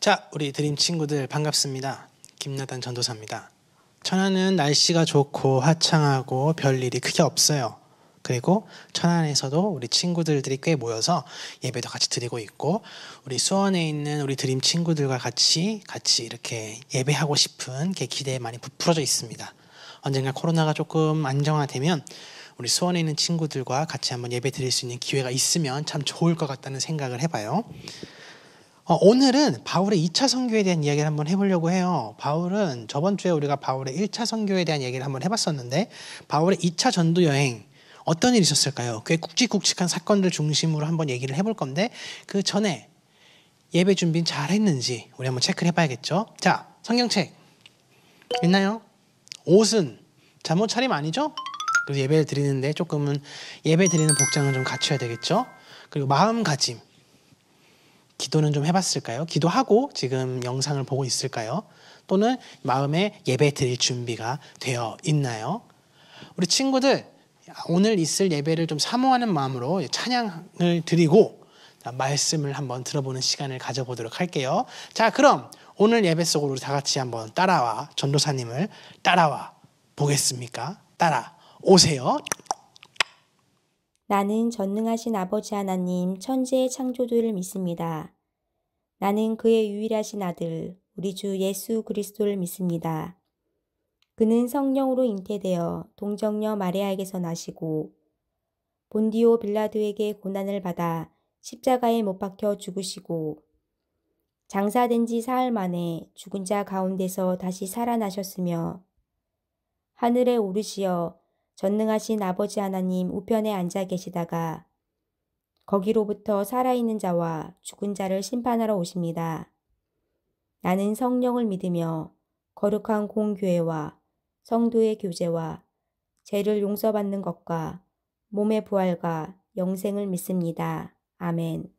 자, 우리 드림 친구들 반갑습니다. 김나단 전도사입니다. 천안은 날씨가 좋고 화창하고 별일이 크게 없어요. 그리고 천안에서도 우리 친구들이 꽤 모여서 예배도 같이 드리고 있고, 우리 수원에 있는 우리 드림 친구들과 같이 이렇게 예배하고 싶은 기대에 많이 부풀어져 있습니다. 언젠가 코로나가 조금 안정화되면 우리 수원에 있는 친구들과 같이 한번 예배 드릴 수 있는 기회가 있으면 참 좋을 것 같다는 생각을 해봐요. 오늘은 바울의 2차 선교에 대한 이야기를 한번 해보려고 해요. 바울은 저번 주에 우리가 바울의 1차 선교에 대한 얘기를 한번 해봤었는데, 바울의 2차 전도 여행 어떤 일이 있었을까요? 꽤 굵직굵직한 사건들 중심으로 한번 얘기를 해볼 건데, 그 전에 예배 준비는 잘 했는지 우리 한번 체크를 해봐야겠죠. 자, 성경책 있나요? 옷은 잠옷 차림 아니죠? 그래서 예배를 드리는데 조금은 예배 드리는 복장은 좀 갖춰야 되겠죠. 그리고 마음가짐, 기도는 좀 해봤을까요? 기도하고 지금 영상을 보고 있을까요? 또는 마음에 예배 드릴 준비가 되어 있나요? 우리 친구들, 오늘 있을 예배를 좀 사모하는 마음으로 찬양을 드리고 말씀을 한번 들어보는 시간을 가져보도록 할게요. 자, 그럼 오늘 예배 속으로 우리 다 같이 한번 따라와, 전도사님을 따라와 보겠습니까? 따라오세요. 나는 전능하신 아버지 하나님 천지의 창조주를 믿습니다. 나는 그의 유일하신 아들 우리 주 예수 그리스도를 믿습니다. 그는 성령으로 잉태되어 동정녀 마리아에게서 나시고 본디오 빌라도에게 고난을 받아 십자가에 못 박혀 죽으시고 장사된 지 사흘 만에 죽은 자 가운데서 다시 살아나셨으며 하늘에 오르시어 전능하신 아버지 하나님 우편에 앉아 계시다가 거기로부터 살아있는 자와 죽은 자를 심판하러 오십니다. 나는 성령을 믿으며 거룩한 공교회와 성도의 교제와 죄를 용서받는 것과 몸의 부활과 영생을 믿습니다. 아멘.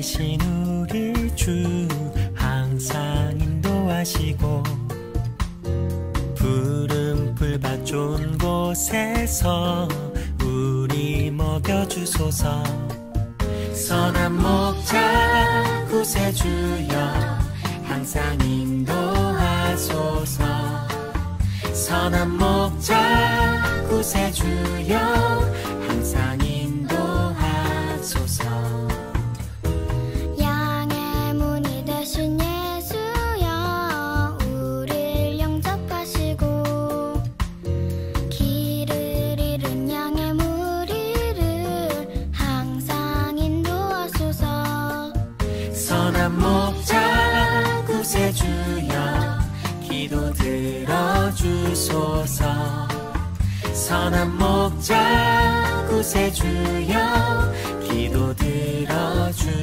되신 우리 주 항상 인도하시고 푸른 풀밭 좋은 곳에서 우리 먹여주소서. 선한 목자 구세주여 항상 인도하소서. 선한 목자 구세주여 항상 인도하소서. 양의 문이 되신 예수여 우릴 영접하시고 길을 잃은 양의 무리를 항상 인도하소서. 선한 목자 구세주여 기도 들어주소서. 선한 목자 구세주여 기도 들어주소서.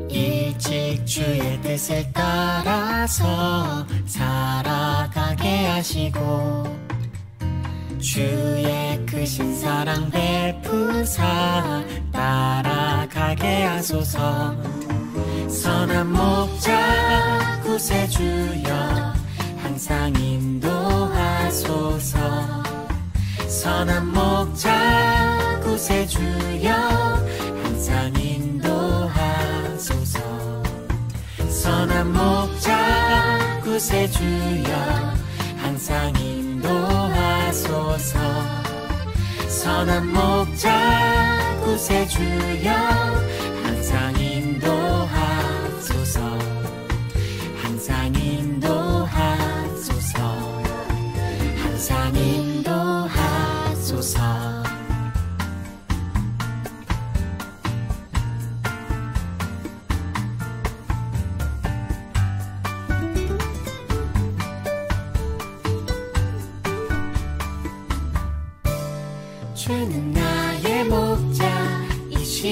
일찍 주의 뜻을 따라서 살아가게 하시고 주의 크신 사랑 베푸사 따라가게 하소서. 선한 목자 구세주여 항상 인도하소서. 선한 목자 구세주여 항상 인도하소서. 선한 목자 구세주여 항상 인도하소서. 선한 목자 구세주여 항상 인도하소서. 항상 인도하소서. 항상 인도하소서. 주는 나의 목자이시니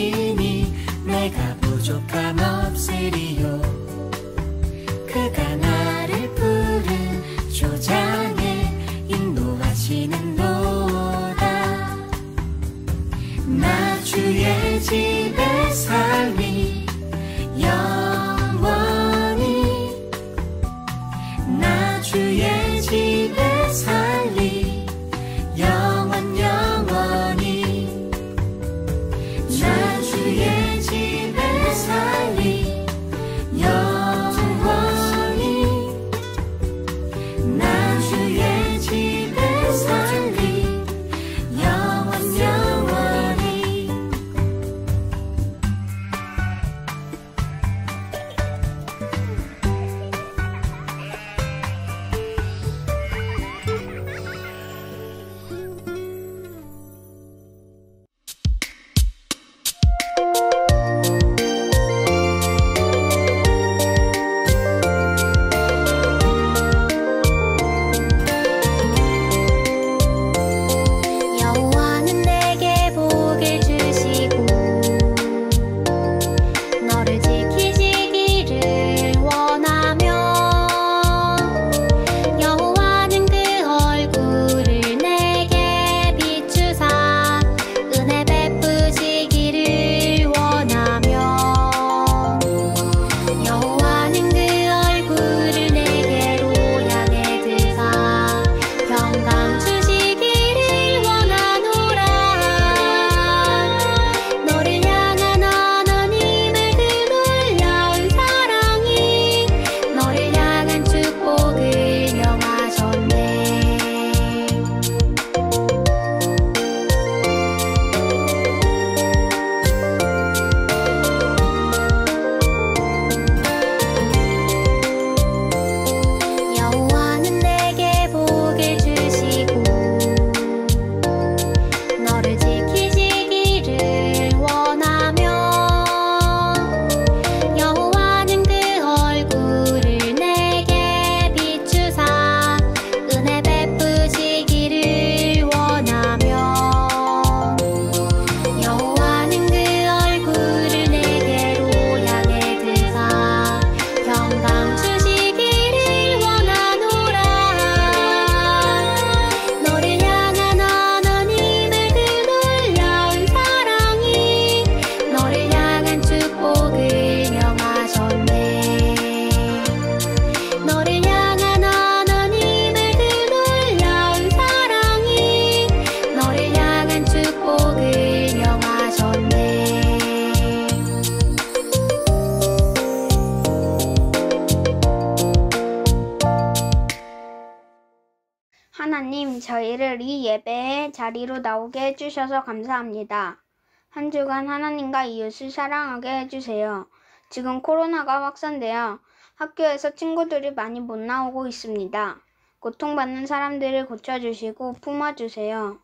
하나님, 저희를 이 예배의 자리로 나오게 해주셔서 감사합니다. 한 주간 하나님과 이웃을 사랑하게 해주세요. 지금 코로나가 확산되어 학교에서 친구들이 많이 못 나오고 있습니다. 고통받는 사람들을 고쳐주시고 품어주세요.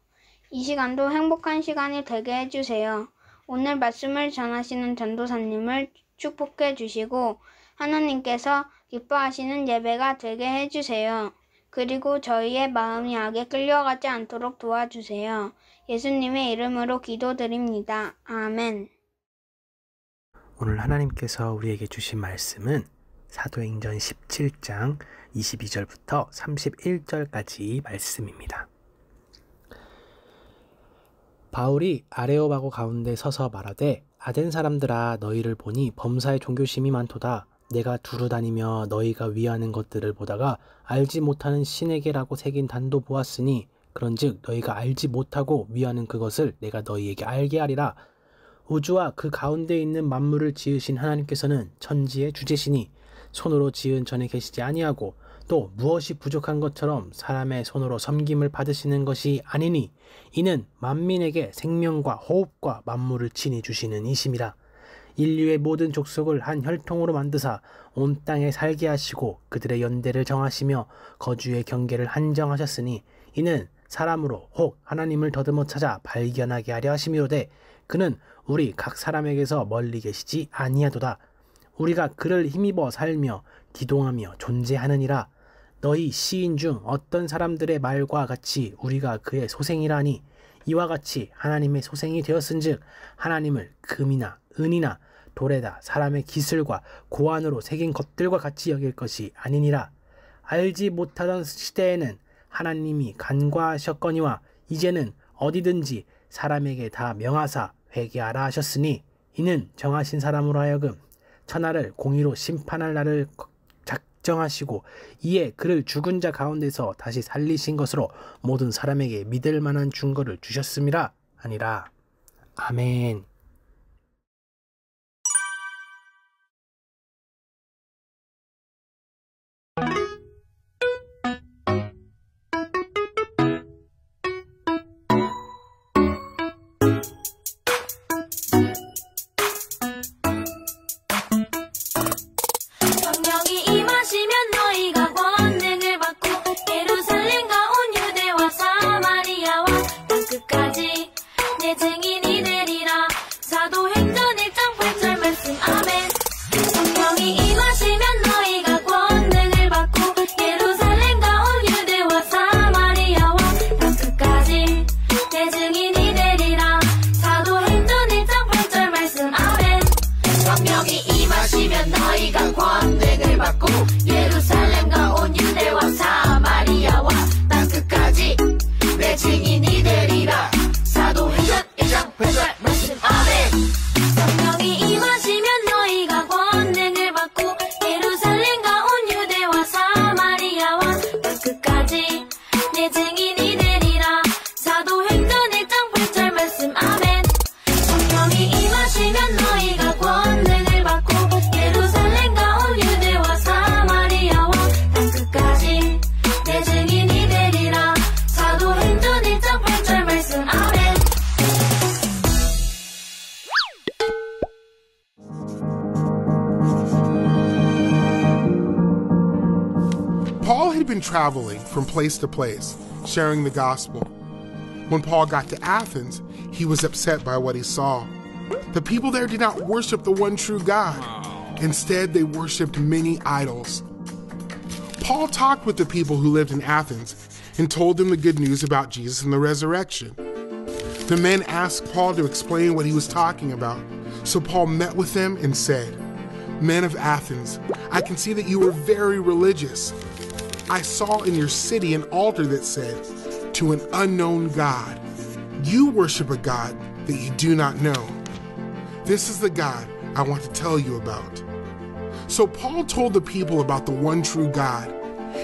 이 시간도 행복한 시간이 되게 해주세요. 오늘 말씀을 전하시는 전도사님을 축복해 주시고 하나님께서 기뻐하시는 예배가 되게 해주세요. 그리고 저희의 마음이 악에 끌려가지 않도록 도와주세요. 예수님의 이름으로 기도드립니다. 아멘. 오늘 하나님께서 우리에게 주신 말씀은 사도행전 17장 22절부터 31절까지 말씀입니다. 바울이 아레오바고 가운데 서서 말하되 아덴 사람들아 너희를 보니 범사에 종교심이 많도다. 내가 두루 다니며 너희가 위하는 것들을 보다가 알지 못하는 신에게라고 새긴 단도 보았으니 그런즉 너희가 알지 못하고 위하는 그것을 내가 너희에게 알게 하리라. 우주와 그 가운데 있는 만물을 지으신 하나님께서는 천지의 주제시니 손으로 지은 전에 계시지 아니하고 또 무엇이 부족한 것처럼 사람의 손으로 섬김을 받으시는 것이 아니니 이는 만민에게 생명과 호흡과 만물을 친히 주시는 이심이라. 인류의 모든 족속을 한 혈통으로 만드사 온 땅에 살게 하시고 그들의 연대를 정하시며 거주의 경계를 한정하셨으니 이는 사람으로 혹 하나님을 더듬어 찾아 발견하게 하려 하심이로되 그는 우리 각 사람에게서 멀리 계시지 아니하도다. 우리가 그를 힘입어 살며 기동하며 존재하느니라. 너희 시인 중 어떤 사람들의 말과 같이 우리가 그의 소생이라니 이와 같이 하나님의 소생이 되었은즉 하나님을 금이나 은이나 돌에다 사람의 기술과 고안으로 새긴 것들과 같이 여길 것이 아니니라. 알지 못하던 시대에는 하나님이 간과하셨거니와 이제는 어디든지 사람에게 다 명하사 회개하라 하셨으니 이는 정하신 사람으로 하여금 천하를 공의로 심판할 날을 작정하시고 이에 그를 죽은 자 가운데서 다시 살리신 것으로 모든 사람에게 믿을 만한 증거를 주셨음이라 아니라. 아멘. Paul had been traveling from place to place, sharing the gospel. When Paul got to Athens, he was upset by what he saw. The people there did not worship the one true God. Instead, they worshiped many idols. Paul talked with the people who lived in Athens and told them the good news about Jesus and the resurrection. The men asked Paul to explain what he was talking about, so Paul met with them and said, "Men of Athens, I can see that you are very religious. I saw in your city an altar that said, 'To an unknown God.' You worship a God that you do not know. This is the God I want to tell you about." So Paul told the people about the one true God.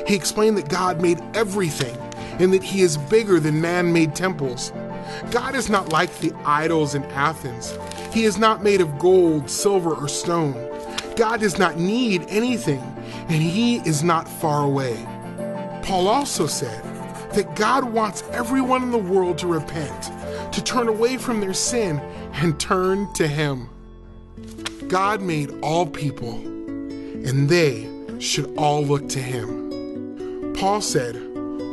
He explained that God made everything and that he is bigger than man-made temples. God is not like the idols in Athens. He is not made of gold, silver, or stone. God does not need anything, and he is not far away. Paul also said, that God wants everyone in the world to repent, to turn away from their sin and turn to Him. God made all people, and they should all look to Him. Paul said,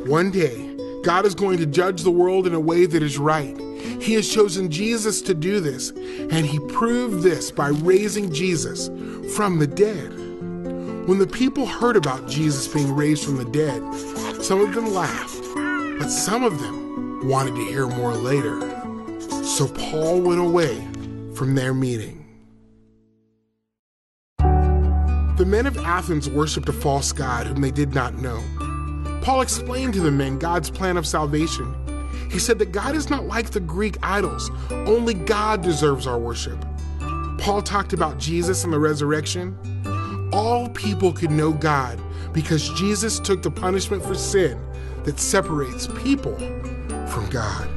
one day, God is going to judge the world in a way that is right. He has chosen Jesus to do this, and He proved this by raising Jesus from the dead. When the people heard about Jesus being raised from the dead, some of them laughed, but some of them wanted to hear more later. So Paul went away from their meeting. The men of Athens worshipped a false god whom they did not know. Paul explained to the men God's plan of salvation. He said that God is not like the Greek idols. Only God deserves our worship. Paul talked about Jesus and the resurrection. All people could know God because Jesus took the punishment for sin that separates people from God.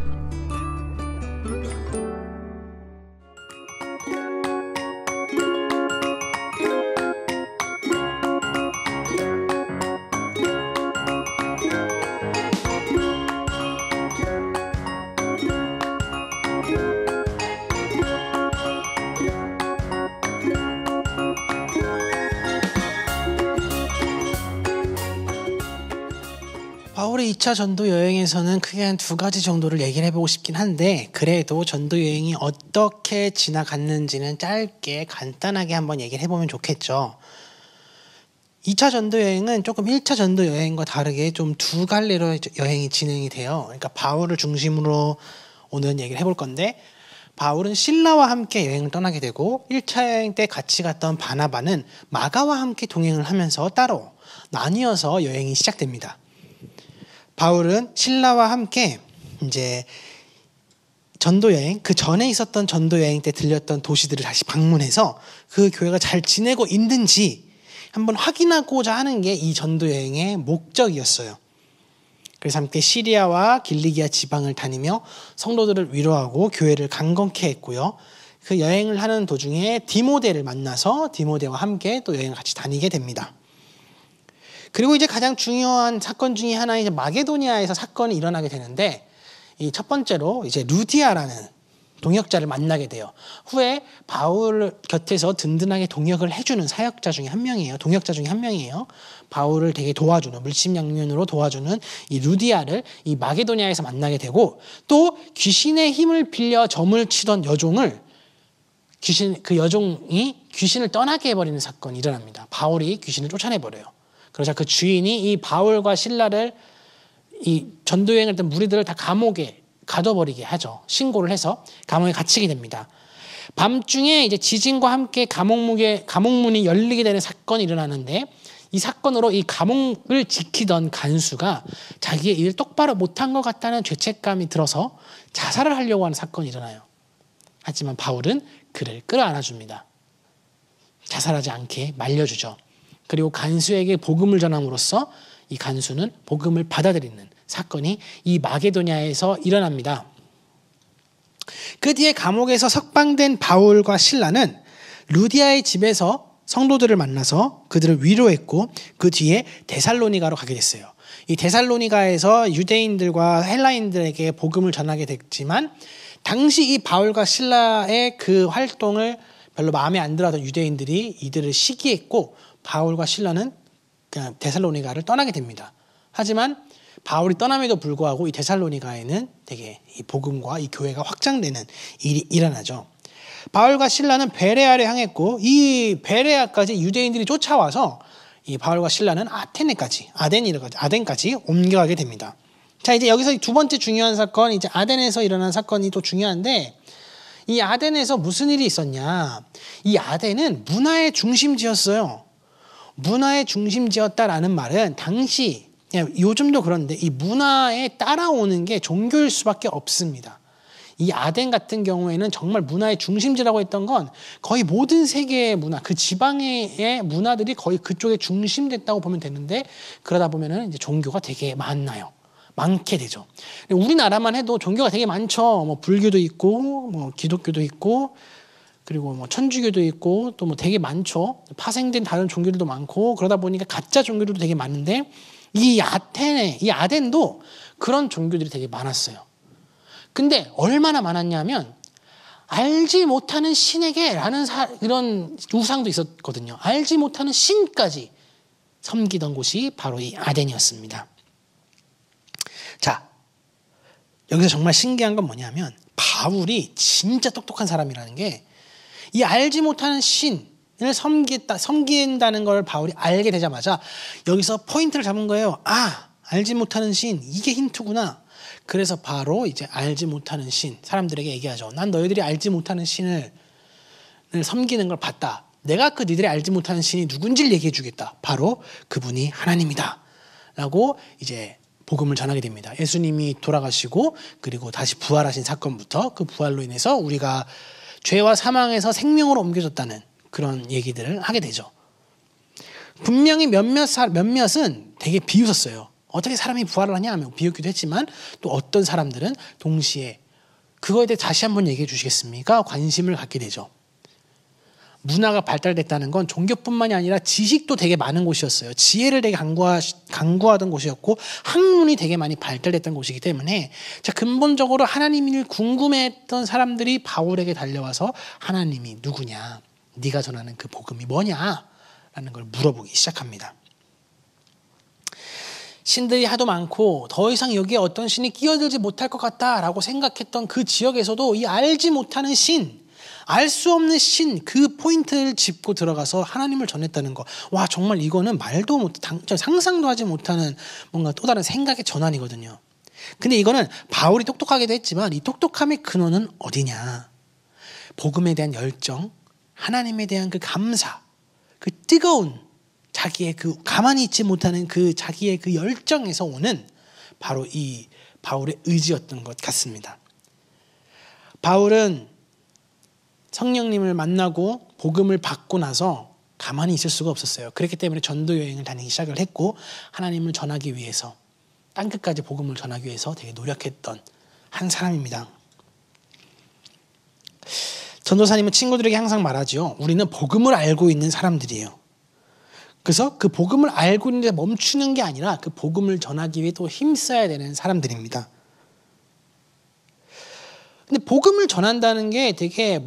바울의 2차 전도 여행에서는 크게 한 2가지 정도를 얘기를 해보고 싶긴 한데, 그래도 전도 여행이 어떻게 지나갔는지는 짧게 간단하게 한번 얘기를 해보면 좋겠죠. 2차 전도 여행은 조금 1차 전도 여행과 다르게 좀 2갈래로 여행이 진행이 돼요. 그러니까 바울을 중심으로 오늘 얘기를 해볼 건데, 바울은 실라와 함께 여행을 떠나게 되고, 1차 여행 때 같이 갔던 바나바는 마가와 함께 동행을 하면서 따로 나뉘어서 여행이 시작됩니다. 바울은 실라와 함께 이제 전도 여행, 그 전에 있었던 전도 여행 때 들렸던 도시들을 다시 방문해서 그 교회가 잘 지내고 있는지 한번 확인하고자 하는 게 이 전도 여행의 목적이었어요. 그래서 함께 시리아와 길리기아 지방을 다니며 성도들을 위로하고 교회를 강건케 했고요. 그 여행을 하는 도중에 디모데를 만나서 디모데와 함께 또 여행을 같이 다니게 됩니다. 그리고 이제 가장 중요한 사건 중에 하나, 이제 마게도니아에서 사건이 일어나게 되는데, 이 첫 번째로 이제 루디아라는 동역자를 만나게 돼요. 후에 바울 곁에서 든든하게 동역을 해주는 사역자 중에 한 명이에요. 동역자 중에 한 명이에요. 바울을 되게 도와주는, 물심양면으로 도와주는 이 루디아를 이 마게도니아에서 만나게 되고, 또 귀신의 힘을 빌려 점을 치던 여종을 그 여종이 귀신을 떠나게 해버리는 사건이 일어납니다. 바울이 귀신을 쫓아내버려요. 그러자 그 주인이 이 바울과 실라를, 이 전도여행을 했던 무리들을 다 감옥에 가둬버리게 하죠. 신고를 해서 감옥에 갇히게 됩니다. 밤중에 이제 지진과 함께 감옥문이 열리게 되는 사건이 일어나는데, 이 사건으로 이 감옥을 지키던 간수가 자기의 일을 똑바로 못한 것 같다는 죄책감이 들어서 자살을 하려고 하는 사건이 일어나요. 하지만 바울은 그를 끌어안아줍니다. 자살하지 않게 말려주죠. 그리고 간수에게 복음을 전함으로써 이 간수는 복음을 받아들이는 사건이 이 마게도냐에서 일어납니다. 그 뒤에 감옥에서 석방된 바울과 실라는 루디아의 집에서 성도들을 만나서 그들을 위로했고, 그 뒤에 데살로니가로 가게 됐어요. 이 데살로니가에서 유대인들과 헬라인들에게 복음을 전하게 됐지만, 당시 이 바울과 실라의 그 활동을 별로 마음에 안 들어하던 유대인들이 이들을 시기했고, 바울과 실라는 그냥 데살로니가를 떠나게 됩니다. 하지만 바울이 떠남에도 불구하고 이 데살로니가에는 되게 이 복음과 이 교회가 확장되는 일이 일어나죠. 바울과 실라는 베레아를 향했고, 이 베레아까지 유대인들이 쫓아와서 이 바울과 실라는 아덴까지 옮겨가게 됩니다. 자, 이제 여기서 두 번째 중요한 사건, 이제 아덴에서 일어난 사건이 또 중요한데, 이 아덴에서 무슨 일이 있었냐? 이 아덴은 문화의 중심지였어요. 문화의 중심지였다라는 말은 당시, 요즘도 그런데 이 문화에 따라오는 게 종교일 수밖에 없습니다. 이 아덴 같은 경우에는 정말 문화의 중심지라고 했던 건 거의 모든 세계의 문화, 그 지방의 문화들이 거의 그쪽에 중심됐다고 보면 되는데, 그러다 보면은 이제 종교가 되게 많게 되죠. 우리나라만 해도 종교가 되게 많죠. 뭐 불교도 있고, 뭐 기독교도 있고, 그리고 뭐 천주교도 있고, 또 뭐 되게 많죠. 파생된 다른 종교들도 많고, 그러다 보니까 가짜 종교들도 되게 많은데, 이 아덴도 그런 종교들이 되게 많았어요. 근데 얼마나 많았냐면 알지 못하는 신에게라는 이런 우상도 있었거든요. 알지 못하는 신까지 섬기던 곳이 바로 이 아덴이었습니다. 자, 여기서 정말 신기한 건 뭐냐면 바울이 진짜 똑똑한 사람이라는 게 이 알지 못하는 신을 섬긴다는 걸 바울이 알게 되자마자 여기서 포인트를 잡은 거예요. 아, 알지 못하는 신, 이게 힌트구나. 그래서 바로 이제 알지 못하는 신, 사람들에게 얘기하죠. 난 너희들이 알지 못하는 신을 섬기는 걸 봤다. 내가 그 니들이 알지 못하는 신이 누군지를 얘기해 주겠다. 바로 그분이 하나님이다. 라고 이제 복음을 전하게 됩니다. 예수님이 돌아가시고 그리고 다시 부활하신 사건부터 그 부활로 인해서 우리가 죄와 사망에서 생명으로 옮겨졌다는 그런 얘기들을 하게 되죠. 분명히 몇몇은 되게 비웃었어요. 어떻게 사람이 부활을 하냐 하면 비웃기도 했지만 또 어떤 사람들은 동시에 그거에 대해 다시 한번 얘기해 주시겠습니까? 관심을 갖게 되죠. 문화가 발달됐다는 건 종교뿐만이 아니라 지식도 되게 많은 곳이었어요. 지혜를 되게 강구하던 곳이었고 학문이 되게 많이 발달됐던 곳이기 때문에 근본적으로 하나님을 궁금해했던 사람들이 바울에게 달려와서 하나님이 누구냐? 네가 전하는 그 복음이 뭐냐? 라는 걸 물어보기 시작합니다. 신들이 하도 많고 더 이상 여기에 어떤 신이 끼어들지 못할 것 같다라고 생각했던 그 지역에서도 이 알지 못하는 신, 알 수 없는 신, 그 포인트를 짚고 들어가서 하나님을 전했다는 거. 와, 정말 이거는 말도 못, 상상도 하지 못하는 뭔가 또 다른 생각의 전환이거든요. 근데 이거는 바울이 똑똑하기도 했지만 이 똑똑함의 근원은 어디냐? 복음에 대한 열정, 하나님에 대한 그 감사, 그 뜨거운 자기의 그 가만히 있지 못하는 그 자기의 그 열정에서 오는 바로 이 바울의 의지였던 것 같습니다. 바울은 성령님을 만나고 복음을 받고 나서 가만히 있을 수가 없었어요. 그렇기 때문에 전도 여행을 다니기 시작을 했고 하나님을 전하기 위해서 땅끝까지 복음을 전하기 위해서 되게 노력했던 한 사람입니다. 전도사님은 친구들에게 항상 말하죠. 우리는 복음을 알고 있는 사람들이에요. 그래서 그 복음을 알고 있는데 멈추는 게 아니라 그 복음을 전하기 위해 또 힘써야 되는 사람들입니다. 근데 복음을 전한다는 게 되게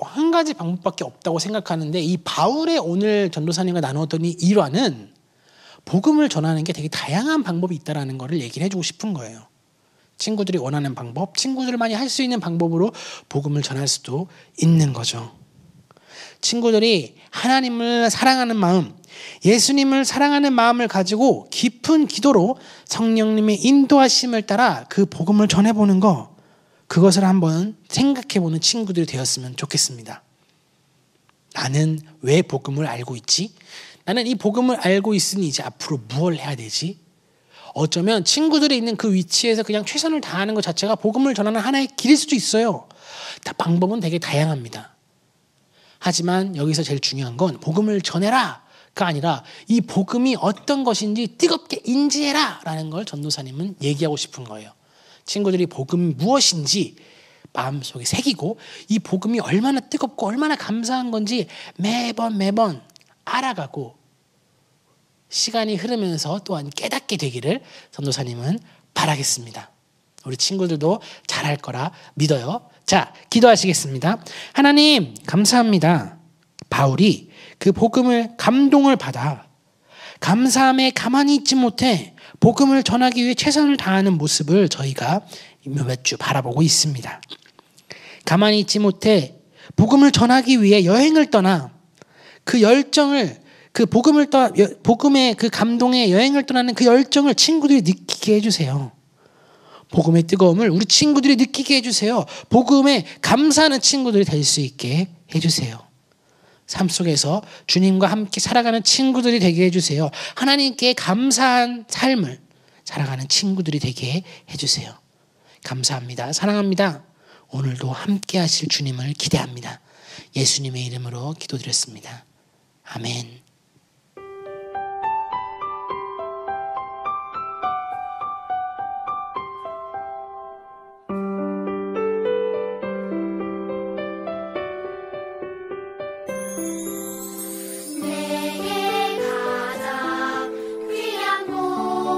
한 가지 방법밖에 없다고 생각하는데 이 바울의 오늘 전도사님과 나누었던 이 일화는 복음을 전하는 게 되게 다양한 방법이 있다는 것을 얘기를 해주고 싶은 거예요. 친구들이 원하는 방법, 친구들만이 할 수 있는 방법으로 복음을 전할 수도 있는 거죠. 친구들이 하나님을 사랑하는 마음, 예수님을 사랑하는 마음을 가지고 깊은 기도로 성령님의 인도하심을 따라 그 복음을 전해보는 거, 그것을 한번 생각해보는 친구들이 되었으면 좋겠습니다. 나는 왜 복음을 알고 있지? 나는 이 복음을 알고 있으니 이제 앞으로 무엇을 해야 되지? 어쩌면 친구들이 있는 그 위치에서 그냥 최선을 다하는 것 자체가 복음을 전하는 하나의 길일 수도 있어요. 방법은 되게 다양합니다. 하지만 여기서 제일 중요한 건 복음을 전해라가 아니라 이 복음이 어떤 것인지 뜨겁게 인지해라 라는 걸 전도사님은 얘기하고 싶은 거예요. 친구들이 복음이 무엇인지 마음속에 새기고 이 복음이 얼마나 뜨겁고 얼마나 감사한 건지 매번 알아가고 시간이 흐르면서 또한 깨닫게 되기를 전도사님은 바라겠습니다. 우리 친구들도 잘할 거라 믿어요. 자, 기도하시겠습니다. 하나님 감사합니다. 바울이 그 복음을 감동을 받아 감사함에 가만히 있지 못해 복음을 전하기 위해 최선을 다하는 모습을 저희가 몇 주 바라보고 있습니다. 가만히 있지 못해 복음을 전하기 위해 여행을 떠나 그 열정을 그 복음의 그 감동의 여행을 떠나는 그 열정을 친구들이 느끼게 해주세요. 복음의 뜨거움을 우리 친구들이 느끼게 해주세요. 복음에 감사하는 친구들이 될 수 있게 해주세요. 삶 속에서 주님과 함께 살아가는 친구들이 되게 해주세요. 하나님께 감사한 삶을 살아가는 친구들이 되게 해주세요. 감사합니다. 사랑합니다. 오늘도 함께 하실 주님을 기대합니다. 예수님의 이름으로 기도드렸습니다. 아멘. 내게 가장 귀한 복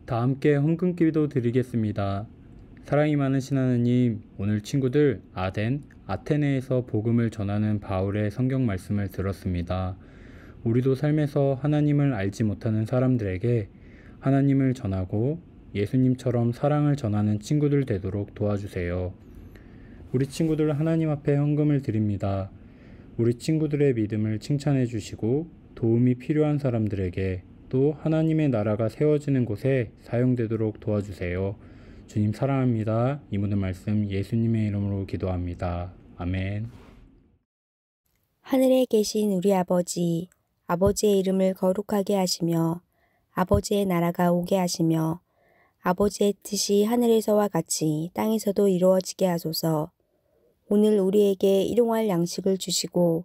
다 함께 헌금기도 드리겠습니다. 사랑이 많으신 하나님, 오늘 친구들 아테네에서 복음을 전하는 바울의 성경 말씀을 들었습니다. 우리도 삶에서 하나님을 알지 못하는 사람들에게 하나님을 전하고 예수님처럼 사랑을 전하는 친구들 되도록 도와주세요. 우리 친구들 하나님 앞에 헌금을 드립니다. 우리 친구들의 믿음을 칭찬해 주시고 도움이 필요한 사람들에게 또 하나님의 나라가 세워지는 곳에 사용되도록 도와주세요. 주님 사랑합니다. 이 모든 말씀 예수님의 이름으로 기도합니다. 아멘. 하늘에 계신 우리 아버지, 아버지의 이름을 거룩하게 하시며 아버지의 나라가 오게 하시며 아버지의 뜻이 하늘에서와 같이 땅에서도 이루어지게 하소서. 오늘 우리에게 일용할 양식을 주시고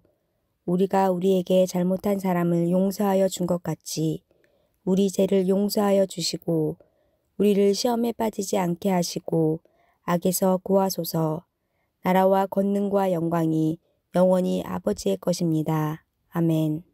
우리가 우리에게 잘못한 사람을 용서하여 준 것 같이 우리 죄를 용서하여 주시고 우리를 시험에 빠지지 않게 하시고 악에서 구하소서. 나라와 권능과 영광이 영원히 아버지의 것입니다. 아멘.